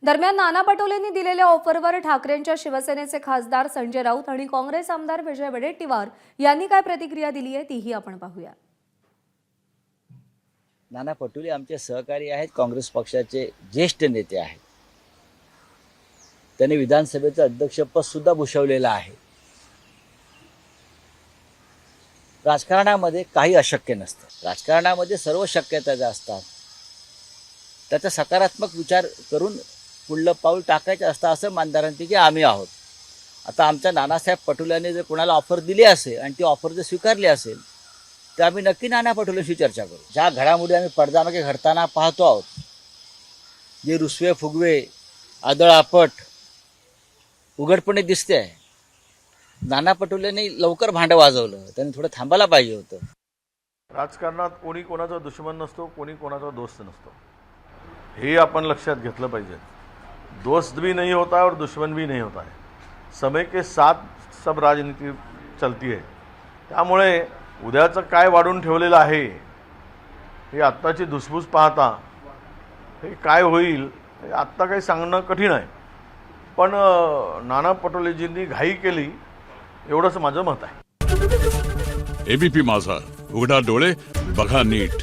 दरम्यान नाना पटोलेंनी दिलेल्या ऑफरवर ठाकरेंच्या शिवसेनेचे खासदार संजय राऊत आणि काँग्रेस आमदार विजय वडेट्टीवार यांनी काय प्रतिक्रिया दिली आहे तीही आपण पाहूया। नाना पटोले आमचे सहकारी आहेत, काँग्रेस पक्षाचे ज्येष्ठ नेते आहेत। त्यांनी विधानसभेचं अध्यक्षपद सुद्धा भूषवलेलं आहे। राजकारणामध्ये काही अशक्य नसतं, राजकारणामध्ये सर्व शक्यता असतात। त्याचा सकारात्मक विचार करून पुढलं पाऊल टाकायचं असतं असं मानदारांपैकी आम्ही आहोत। आता आमच्या नानासाहेब पटोलेंनी जर कोणाला ऑफर दिली असेल आणि ती ऑफर जर स्वीकारली असेल तर आम्ही नक्की नाना पटोलेंशी चर्चा करू। ज्या घडामोडी आम्ही पडद्यामागे घडताना पाहतो आहोत, जे रुसवे फुगवे आदळआपट उघडपणे दिसते आहे, नाना पटोलेंनी लवकर भांडं वाजवलं, त्यांनी थोडं थांबायला पाहिजे होतं। राजकारणात कोणी कोणाचा दुश्मन नसतो, कोणी कोणाचा दोस्त नसतो, हे आपण लक्षात घेतलं पाहिजे। दोस्त भी नहीं होता है और दुश्मन भी नहीं होता है, समय के साथ सब राजनीति चलती है। त्यामुळे उद्याचं काय वाढून ठेवलेलं आहे हे आत्ताची धुसफूस पाहता हे काय होईल हे आत्ता काही सांगणं कठीण आहे। पण नाना पटोलेजींनी घाई केली एवढंच माझं मत आहे। एबीपी माझा, उघडा डोळे बघा नीट।